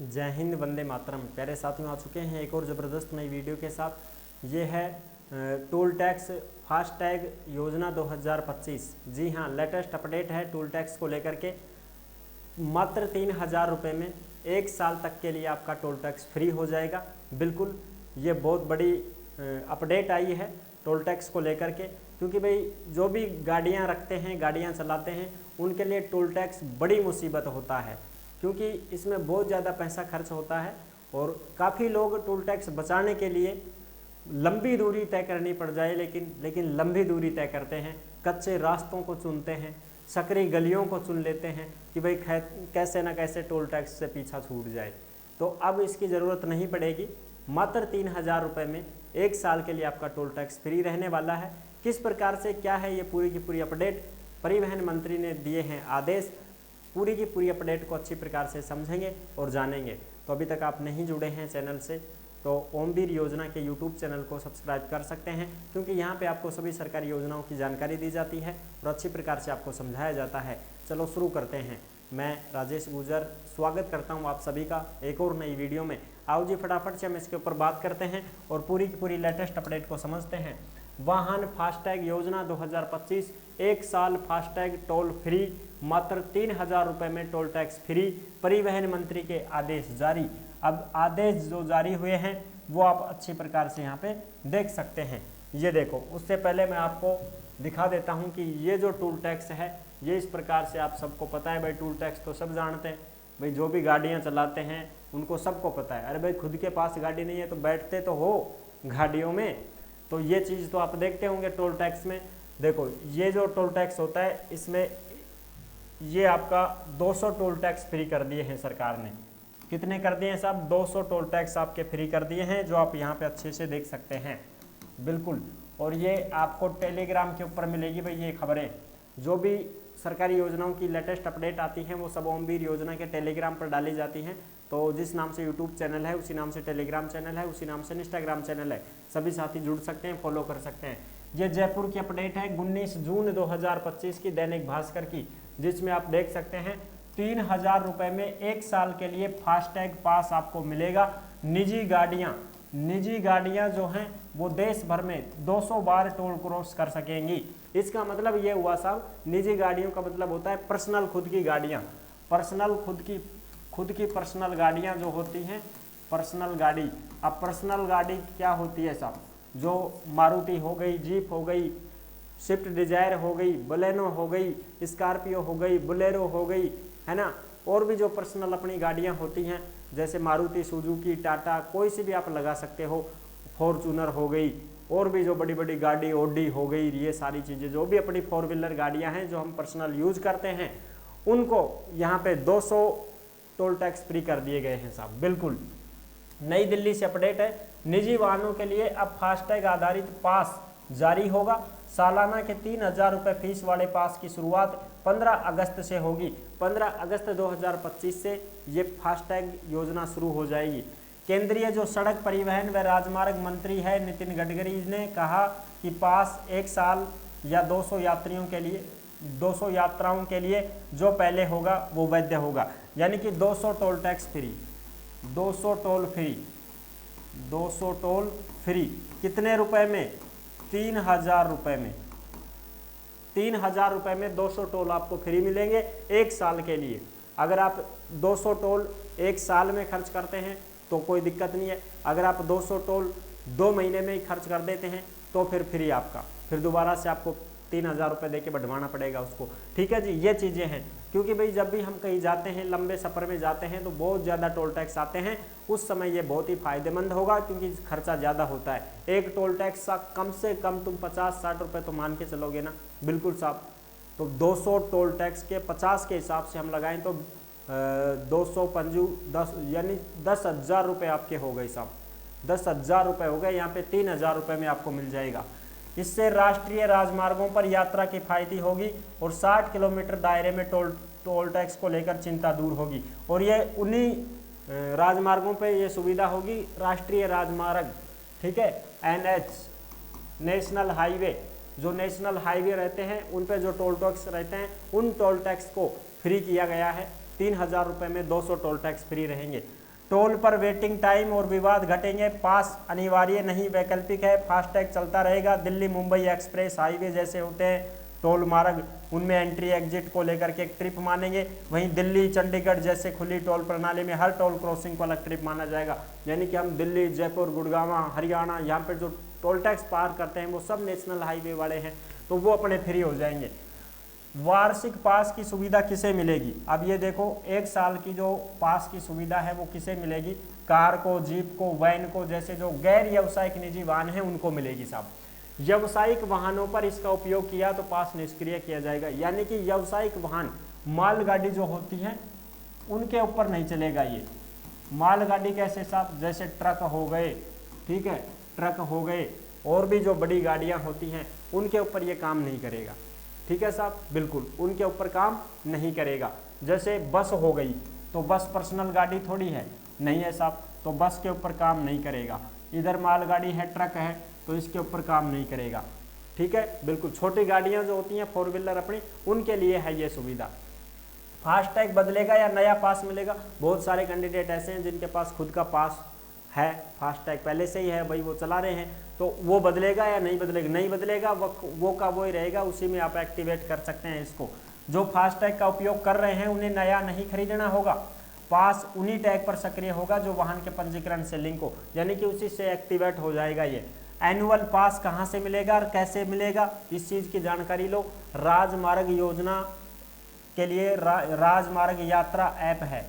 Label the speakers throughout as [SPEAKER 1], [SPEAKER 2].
[SPEAKER 1] जय हिंद, वंदे मातरम। प्यारे साथियों, आ चुके हैं एक और ज़बरदस्त नई वीडियो के साथ। ये है टोल टैक्स फास्टैग योजना 2025। जी हाँ, लेटेस्ट अपडेट है टोल टैक्स को लेकर के। मात्र 3,000 रुपये में 1 साल तक के लिए आपका टोल टैक्स फ्री हो जाएगा। बिल्कुल, ये बहुत बड़ी अपडेट आई है टोल टैक्स को लेकर के, क्योंकि भाई जो भी गाड़ियाँ रखते हैं, गाड़ियाँ चलाते हैं, उनके लिए टोल टैक्स बड़ी मुसीबत होता है, क्योंकि इसमें बहुत ज़्यादा पैसा खर्च होता है और काफ़ी लोग टोल टैक्स बचाने के लिए लंबी दूरी तय करनी पड़ जाए, लेकिन लंबी दूरी तय करते हैं, कच्चे रास्तों को चुनते हैं, सकरी गलियों को चुन लेते हैं कि भाई कैसे ना कैसे टोल टैक्स से पीछा छूट जाए। तो अब इसकी ज़रूरत नहीं पड़ेगी। मात्र 3,000 रुपये में 1 साल के लिए आपका टोल टैक्स फ्री रहने वाला है। किस प्रकार से क्या है ये पूरी की पूरी अपडेट, परिवहन मंत्री ने दिए हैं आदेश। पूरी की पूरी अपडेट को अच्छी प्रकार से समझेंगे और जानेंगे। तो अभी तक आप नहीं जुड़े हैं चैनल से तो ओमवीर योजना के यूट्यूब चैनल को सब्सक्राइब कर सकते हैं, क्योंकि यहाँ पे आपको सभी सरकारी योजनाओं की जानकारी दी जाती है और अच्छी प्रकार से आपको समझाया जाता है। चलो शुरू करते हैं। मैं राजेश गुजर स्वागत करता हूँ आप सभी का एक और नई वीडियो में। आओ जी, फटाफट से हम इसके ऊपर बात करते हैं और पूरी की पूरी लेटेस्ट अपडेट को समझते हैं। वाहन फास्टैग योजना 2025, 1 साल फास्टैग टोल फ्री, मात्र 3,000 रुपये में टोल टैक्स फ्री, परिवहन मंत्री के आदेश जारी। अब आदेश जो जारी हुए हैं वो आप अच्छी प्रकार से यहाँ पे देख सकते हैं। ये देखो, उससे पहले मैं आपको दिखा देता हूँ कि ये जो टोल टैक्स है ये इस प्रकार से, आप सबको पता है भाई, टोल टैक्स तो सब जानते हैं भाई, जो भी गाड़ियाँ चलाते हैं उनको सबको पता है। अरे भाई, खुद के पास गाड़ी नहीं है तो बैठते तो हो गाड़ियों में, तो ये चीज़ तो आप देखते होंगे टोल टैक्स में। देखो, ये जो टोल टैक्स होता है इसमें ये आपका 200 टोल टैक्स फ्री कर दिए हैं सरकार ने। कितने कर दिए हैं साहब? 200 टोल टैक्स आपके फ्री कर दिए हैं, जो आप यहाँ पे अच्छे से देख सकते हैं। बिल्कुल, और ये आपको टेलीग्राम के ऊपर मिलेगी भाई ये खबरें। जो भी सरकारी योजनाओं की लेटेस्ट अपडेट आती हैं वो सब ओमवीर योजना के टेलीग्राम पर डाली जाती हैं। तो जिस नाम से यूट्यूब चैनल है उसी नाम से टेलीग्राम चैनल है, उसी नाम से इंस्टाग्राम चैनल है। सभी साथी जुड़ सकते हैं, फॉलो कर सकते हैं। ये जयपुर की अपडेट है 19 जून 2025 की, दैनिक भास्कर की, जिसमें आप देख सकते हैं 3,000 रुपये में 1 साल के लिए फास्टैग पास आपको मिलेगा। निजी गाड़ियां जो हैं वो देश भर में 200 बार टोल क्रॉस कर सकेंगी। इसका मतलब ये हुआ साहब, निजी गाड़ियों का मतलब होता है पर्सनल खुद की गाड़ियां। पर्सनल खुद की पर्सनल गाड़ियां जो होती हैं, पर्सनल गाड़ी। अब पर्सनल गाड़ी क्या होती है साहब? जो मारुति हो गई, जीप हो गई, स्विफ्ट डिजायर हो गई, बलेनो हो गई, स्कॉर्पियो हो गई, बोलेरो हो गई, है ना। और भी जो पर्सनल अपनी गाड़ियां होती हैं, जैसे मारुति, सुजुकी, टाटा, कोई सी भी आप लगा सकते हो, फॉर्चूनर हो गई, और भी जो बड़ी बड़ी गाड़ी, ऑडी हो गई, ये सारी चीज़ें जो भी अपनी 4 व्हीलर गाड़ियां हैं जो हम पर्सनल यूज करते हैं, उनको यहाँ पे 200 टोल टैक्स फ्री कर दिए गए हैं साहब। बिल्कुल, नई दिल्ली से अपडेट है। निजी वाहनों के लिए अब फास्टैग आधारित पास जारी होगा। सालाना के 3,000 रुपये फीस वाले पास की शुरुआत 15 अगस्त से होगी। 15 अगस्त 2025 से ये फास्टैग योजना शुरू हो जाएगी। केंद्रीय जो सड़क परिवहन व राजमार्ग मंत्री है नितिन गडकरी ने कहा कि पास 1 साल या 200 यात्राओं के लिए जो पहले होगा वो वैध होगा, यानी कि 200 toll tax free, 200 toll free. कितने रुपए में? 3,000 रुपये में। 3,000 रुपये में 200 टोल आपको फ्री मिलेंगे 1 साल के लिए। अगर आप 200 टोल 1 साल में खर्च करते हैं तो कोई दिक्कत नहीं है। अगर आप 200 टोल 2 महीने में ही खर्च कर देते हैं तो फिर फ्री आपका, फिर दोबारा से आपको 3,000 रुपये दे के बढ़वाना पड़ेगा उसको। ठीक है जी, ये चीज़ें हैं, क्योंकि भाई जब भी हम कहीं जाते हैं, लंबे सफ़र में जाते हैं तो बहुत ज़्यादा टोल टैक्स आते हैं। उस समय ये बहुत ही फायदेमंद होगा, क्योंकि खर्चा ज़्यादा होता है। एक टोल टैक्स का कम से कम तुम 50-60 रुपये तो मान के चलोगे ना। बिल्कुल साहब, तो 200 टोल टैक्स के 50 के हिसाब से हम लगाएं तो 200 यानी 10,000 रुपये आपके हो गए साहब। 10,000 रुपये हो गए, यहाँ पे 3,000 रुपये में आपको मिल जाएगा। इससे राष्ट्रीय राजमार्गों पर यात्रा किफायती होगी और 60 किलोमीटर दायरे में टोल टैक्स को लेकर चिंता दूर होगी। और ये उन्हीं राजमार्गों पे ये सुविधा होगी, राष्ट्रीय राजमार्ग, ठीक है, NH, नेशनल हाईवे, जो नेशनल हाईवे रहते हैं उन पे जो टोल टैक्स रहते हैं, उन टोल टैक्स को फ्री किया गया है। 3,000 रुपये में 200 टोल टैक्स फ्री रहेंगे। टोल पर वेटिंग टाइम और विवाद घटेंगे, पास अनिवार्य नहीं वैकल्पिक है, फास्टैग चलता रहेगा। दिल्ली मुंबई एक्सप्रेस हाईवे जैसे होते हैं टोल मार्ग, उनमें एंट्री एग्जिट को लेकर के एक ट्रिप मानेंगे। वहीं दिल्ली चंडीगढ़ जैसे खुली टोल प्रणाली में हर टोल क्रॉसिंग को अलग ट्रिप माना जाएगा। यानी कि हम दिल्ली, जयपुर, गुड़गांव, हरियाणा, यहाँ पर जो टोल टैक्स पार करते हैं वो सब नेशनल हाईवे वाले हैं, तो वो अपने फ्री हो जाएंगे। वार्षिक पास की सुविधा किसे मिलेगी? अब ये देखो, 1 साल की जो पास की सुविधा है वो किसे मिलेगी? कार को, जीप को, वैन को, जैसे जो गैर व्यावसायिक निजी वाहन है उनको मिलेगी साहब। व्यावसायिक वाहनों पर इसका उपयोग किया तो पास निष्क्रिय किया जाएगा। यानी कि व्यावसायिक वाहन, मालगाड़ी जो होती है उनके ऊपर नहीं चलेगा ये। मालगाड़ी कैसे साहब? जैसे ट्रक हो गए, ठीक है, ट्रक हो गए, और भी जो बड़ी गाड़ियां होती हैं उनके ऊपर ये काम नहीं करेगा। ठीक है साहब, बिल्कुल उनके ऊपर काम नहीं करेगा। जैसे बस हो गई, तो बस पर्सनल गाड़ी थोड़ी है, नहीं है साहब, तो बस के ऊपर काम नहीं करेगा। इधर मालगाड़ी है, ट्रक है, तो इसके ऊपर काम नहीं करेगा। ठीक है, बिल्कुल। छोटी गाड़ियां जो होती हैं 4 व्हीलर अपनी, उनके लिए है ये सुविधा। फास्टैग बदलेगा या नया पास मिलेगा? बहुत सारे कैंडिडेट ऐसे हैं जिनके पास खुद का पास है, फास्टैग पहले से ही है भाई, वो चला रहे हैं, तो वो बदलेगा या नहीं बदलेगा? नहीं बदलेगा, वो का वो ही रहेगा, उसी में आप एक्टिवेट कर सकते हैं इसको। जो फास्टैग का उपयोग कर रहे हैं उन्हें नया नहीं खरीदना होगा। पास उन्हीं टैग पर सक्रिय होगा जो वाहन के पंजीकरण से लिंक हो, यानी कि उसी से एक्टिवेट हो जाएगा ये। एनुअल पास कहाँ से मिलेगा और कैसे मिलेगा, इस चीज़ की जानकारी लो। राजमार्ग योजना के लिए राजमार्ग यात्रा ऐप है।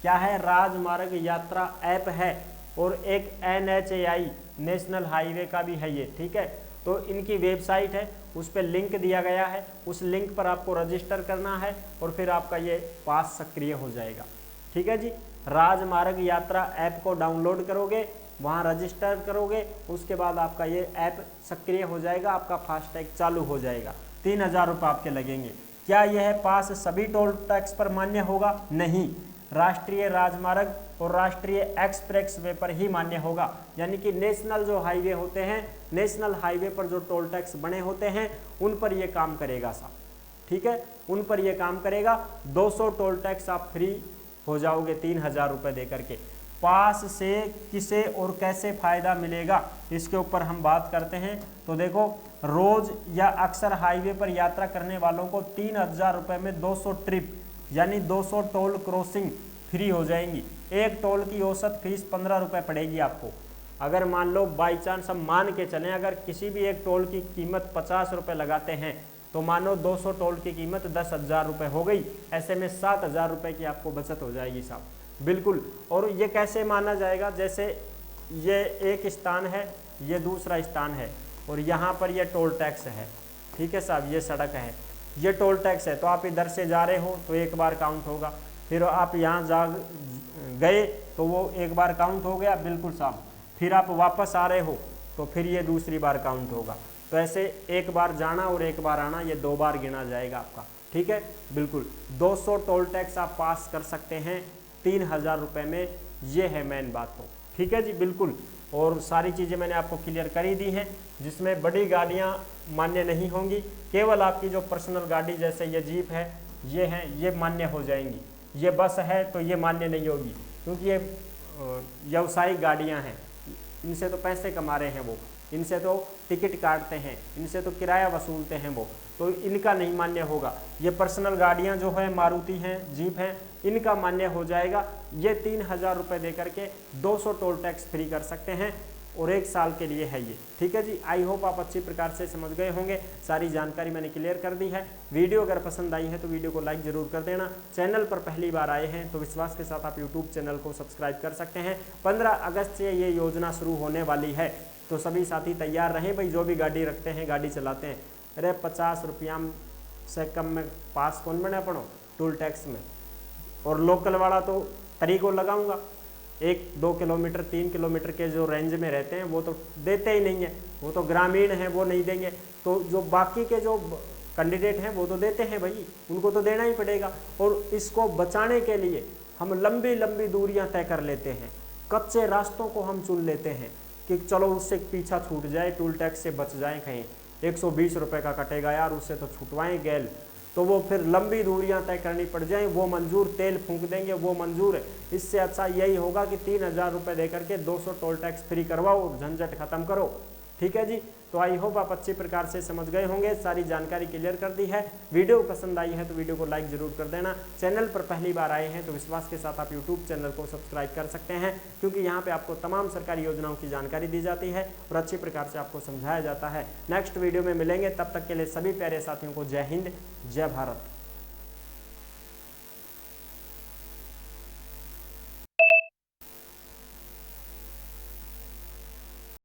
[SPEAKER 1] क्या है? राजमार्ग यात्रा ऐप है। और एक NHAI नेशनल हाईवे का भी है ये। ठीक है, तो इनकी वेबसाइट है, उस पर लिंक दिया गया है, उस लिंक पर आपको रजिस्टर करना है और फिर आपका ये पास सक्रिय हो जाएगा। ठीक है जी, राजमार्ग यात्रा ऐप को डाउनलोड करोगे, वहाँ रजिस्टर करोगे, उसके बाद आपका ये ऐप सक्रिय हो जाएगा, आपका फास्टैग चालू हो जाएगा। 3000 रुपये आपके लगेंगे। क्या यह पास सभी टोल टैक्स पर मान्य होगा? नहीं, राष्ट्रीय राजमार्ग और राष्ट्रीय एक्सप्रेस वे पर ही मान्य होगा। यानी कि नेशनल जो हाईवे होते हैं, नेशनल हाईवे पर जो टोल टैक्स बने होते हैं उन पर ये काम करेगा साहब। ठीक है, उन पर ये काम करेगा। 200 टोल टैक्स आप फ्री हो जाओगे 3000 रुपये दे करके। पास से किसे और कैसे फ़ायदा मिलेगा, इसके ऊपर हम बात करते हैं। तो देखो, रोज़ या अक्सर हाईवे पर यात्रा करने वालों को 3000 रुपये में 200 ट्रिप यानी 200 टोल क्रॉसिंग फ्री हो जाएंगी। एक टोल की औसत फीस 15 रुपये पड़ेगी आपको। अगर मान लो बाई चांस हम मान के चलें, अगर किसी भी एक टोल की कीमत 50 रुपये लगाते हैं, तो मानो 200 टोल की कीमत 10,000 रुपये हो गई। ऐसे में 7,000 रुपये की आपको बचत हो जाएगी साहब। बिल्कुल। और ये कैसे माना जाएगा? जैसे ये एक स्थान है, ये दूसरा स्थान है, और यहाँ पर ये टोल टैक्स है। ठीक है साहब, ये सड़क है, ये टोल टैक्स है, तो आप इधर से जा रहे हो तो एक बार काउंट होगा, फिर आप यहाँ जा गए तो वो एक बार काउंट हो गया, बिल्कुल साहब। फिर आप वापस आ रहे हो तो फिर ये दूसरी बार काउंट होगा। तो ऐसे एक बार जाना और एक बार आना, ये 2 बार गिना जाएगा आपका। ठीक है, बिल्कुल। 200 टोल टैक्स आप पास कर सकते हैं 3000 रुपये में, ये है मेन बात। हो ठीक है जी, बिल्कुल। और सारी चीज़ें मैंने आपको क्लियर कर ही दी हैं, जिसमें बड़ी गाड़ियाँ मान्य नहीं होंगी, केवल आपकी जो पर्सनल गाड़ी जैसे ये जीप है, ये हैं, ये मान्य हो जाएंगी। ये बस है तो ये मान्य नहीं होगी, क्योंकि ये व्यावसायिक गाड़ियाँ हैं, इनसे तो पैसे कमा रहे हैं वो, इनसे तो टिकट काटते हैं, इनसे तो किराया वसूलते हैं वो, तो इनका नहीं मान्य होगा। ये पर्सनल गाड़ियाँ जो है, मारुति हैं, जीप हैं, इनका मान्य हो जाएगा। ये 3000 रुपये दे करके 200 टोल टैक्स फ्री कर सकते हैं, और 1 साल के लिए है ये। ठीक है जी, आई होप आप अच्छी प्रकार से समझ गए होंगे। सारी जानकारी मैंने क्लियर कर दी है। वीडियो अगर पसंद आई है तो वीडियो को लाइक ज़रूर कर देना। चैनल पर पहली बार आए हैं तो विश्वास के साथ आप यूट्यूब चैनल को सब्सक्राइब कर सकते हैं। 15 अगस्त से ये योजना शुरू होने वाली है, तो सभी साथी तैयार रहें भाई। जो भी गाड़ी रखते हैं, गाड़ी चलाते हैं, अरे 50 रुपया से कम में पास कौन बने पड़ो टोल टैक्स में। और लोकल वाला तो तरीको लगाऊंगा, 1-2 किलोमीटर 3 किलोमीटर के जो रेंज में रहते हैं वो तो देते ही नहीं है, वो तो ग्रामीण हैं, वो नहीं देंगे। तो जो बाकी के जो कैंडिडेट हैं वो तो देते हैं भाई, उनको तो देना ही पड़ेगा। और इसको बचाने के लिए हम लंबी लंबी दूरियां तय कर लेते हैं, कच्चे रास्तों को हम चुन लेते हैं कि चलो उससे पीछा छूट जाए, टोल टैक्स से बच जाएं, कहीं 120 रुपये का कटेगा यार, उससे तो छुटवाएं गैल। तो तो वो फिर लंबी दूरियां तय करनी पड़ जाएं, वो मंजूर तेल फूंक देंगे, वो मंजूर है। इससे अच्छा यही होगा कि 3000 रुपये दे करके 200 टोल टैक्स फ्री करवाओ और झंझट खत्म करो। ठीक है जी, तो आई होप आप अच्छी प्रकार से समझ गए होंगे, सारी जानकारी क्लियर कर दी है। वीडियो पसंद आई है तो वीडियो को लाइक जरूर कर देना। चैनल पर पहली बार आए हैं तो विश्वास के साथ आप यूट्यूब चैनल को सब्सक्राइब कर सकते हैं, क्योंकि यहाँ पे आपको तमाम सरकारी योजनाओं की जानकारी दी जाती है और अच्छी प्रकार से आपको समझाया जाता है। नेक्स्ट वीडियो में मिलेंगे, तब तक के लिए सभी प्यारे साथियों को जय हिंद, जय भारत।